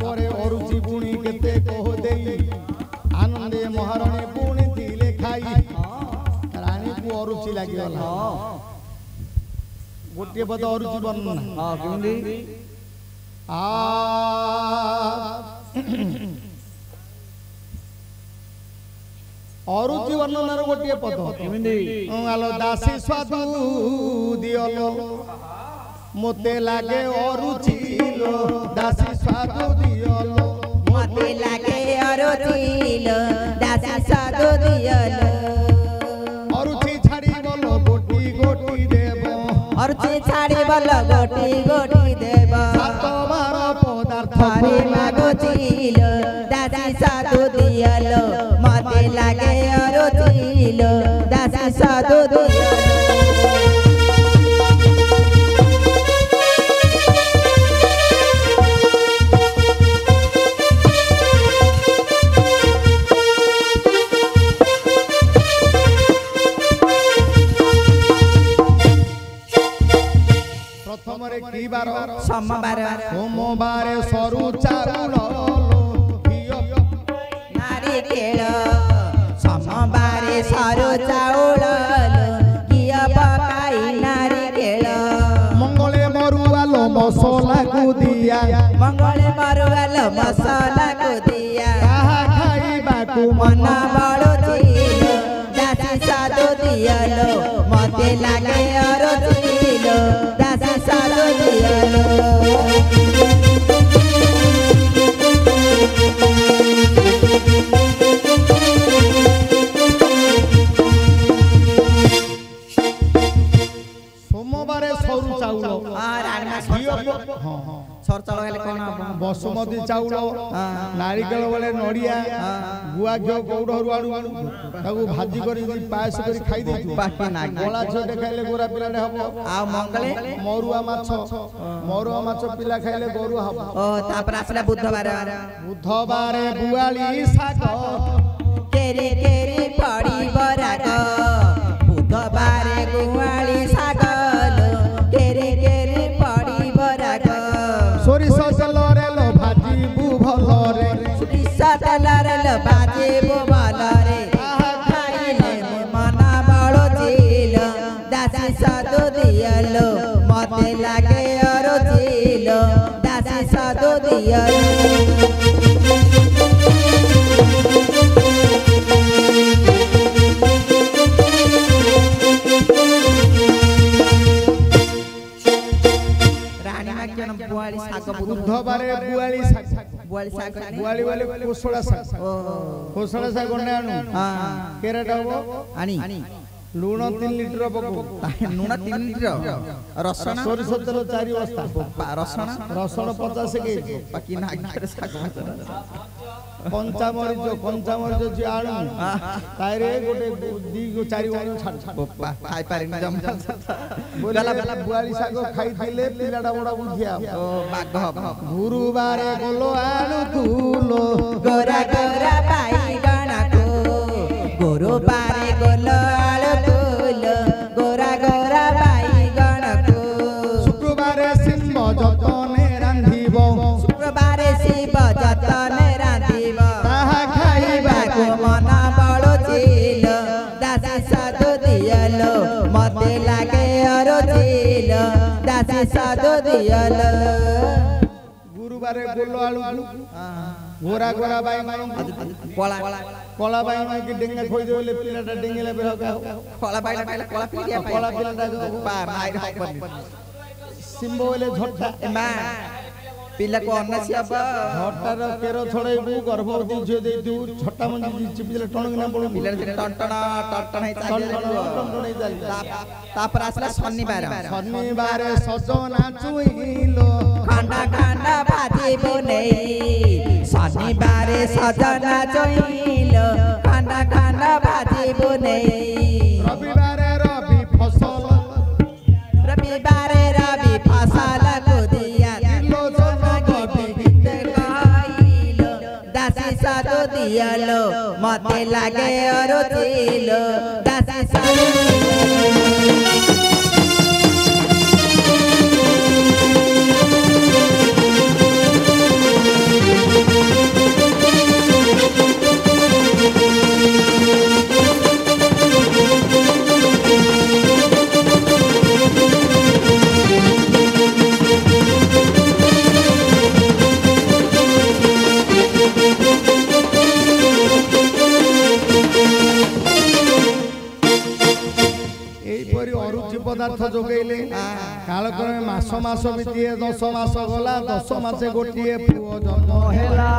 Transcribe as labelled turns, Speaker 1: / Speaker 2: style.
Speaker 1: तापरे अरुचि पुणी केते कह देई आनंदे महारानी पुणी दिले खाई रानी को अरुचि लागी गला गोटे पद अरुचि वर्णना
Speaker 2: हां केमदी
Speaker 1: आ अरुचि वर्णनार गोटे पद
Speaker 2: केमदी
Speaker 1: आलो दासी स्वादु दियलो मोते लागे अरुचि लो दासी स्वादु दियलो
Speaker 3: मोते लागे अरुचि लो दासी स्वादु दियलो
Speaker 1: अरुचि छाड़ी बोलो गोटी गोटी देव
Speaker 3: अरुचि छाड़ी बोलो गोटी गोटी देव
Speaker 1: सात बार पदार्थ
Speaker 3: हरि मागुचि लो दासी स्वादु दियलो मोते लागे अरुचि लो दासी स्वादु दियलो
Speaker 1: की बार
Speaker 3: सोमवार
Speaker 1: सोमवार सरू चाउल
Speaker 3: नारिकेल सोमवार सरू चाउल घिया पकाई नारिकेल
Speaker 1: मंगले मरुआलो मसला को दिया
Speaker 3: मंगले मरुआल मसला को दिया
Speaker 1: कहा खाइबा को
Speaker 3: मन बळुचिल दासी साधु दियलो मते लागे अरुचिल दासी साधु दियलो
Speaker 1: सोमवार सरू चाउल
Speaker 3: सर चाउल हेले कोन
Speaker 1: बसुमती चाउल नारिकेल वाले नड़िया गुआ घिओ गौड़रू आड़ू ताकू भाजी कर पायस कर खाई दे गला छोटे खाइले गोरा पिलाटे हबो
Speaker 3: आ मंगले
Speaker 1: मरुआ माछ पिला खाइले गोरु हबो
Speaker 3: ओ तापर आसला बुधवार
Speaker 1: बुधवार बुआली साग
Speaker 3: केरे केरे पड़ी बराग बुधवार गुआली साग केरे केरे पड़ी बराग
Speaker 1: सोरिष तेलरे लो भाजीबु भलरे
Speaker 3: सोरिष तेलरे लो भाजीबु भलरे खाइले मन बळुचिल दासी साधु दियलो मते लागे अरुचिल दासी साधु दियलो
Speaker 1: बुधवार बुआली साग बुआली वाले कोसड़ा साग आनु केराटा हबो
Speaker 3: आनी
Speaker 1: लुण 3 लीटर पको
Speaker 3: लुण 3 लीटर रसण
Speaker 1: सोरिष तेल 4 बस्ता रसण 50 केजी
Speaker 3: बाकी नागरे साग
Speaker 1: पंचामरिच जे आनु तारे गोटे 4 वाणी छाड़
Speaker 3: खाइ पारिन जम
Speaker 1: बोला बुआली साग खाइथिले पिलाटा बडा बुझिया
Speaker 3: ओ बाग
Speaker 1: गुरुवार गोलो आलु कुलो
Speaker 3: गोरा गोरा बाईगण को गुरुवार गोलो आलु कुलो गोरा गोरा बाईगण को
Speaker 1: शुक्रवार शिव जतने रांधिबो
Speaker 3: शुक्रवार शिव जतने रांधिबो
Speaker 1: ताहा खाइबा
Speaker 3: को मन बळुचिल दासी साधु दियलो मते लागे अरुचिल दासी साधु दियलो
Speaker 1: गुरुवार गोलो आलु गोरा गोरा बाईगण कला बाईगण की डेंगा खोई देले पिलाटा डेंगेला बेहका
Speaker 3: कला बाईला कला पिलिया
Speaker 1: कला पिलाटा
Speaker 3: पार नाइ हबनी
Speaker 1: सिम्बो वाले झट्टा
Speaker 3: मा पिला को अन्नसिया बा
Speaker 1: झट्टार केरो छड़ाइबु गर्भवती झियो दे दु झट्टा मंजी चिपिले टणगिना पडु
Speaker 3: पिला टन है चाली तापर आसला शनिवार
Speaker 1: सजना चुइलो
Speaker 3: खाना खाना भाजी बनै शनिवार सजना चुइलो खाना खाना भाजी बनै
Speaker 1: रविवार रवि फसल
Speaker 3: को दिया दासी साधु दियलो मते लागे अरुचिलो दासी साधु
Speaker 1: पदार्थ जोगेले कालक्रमे मास मास बीती 10 मास गला 10 मासे गोटिए पुओ जन्म
Speaker 2: हेला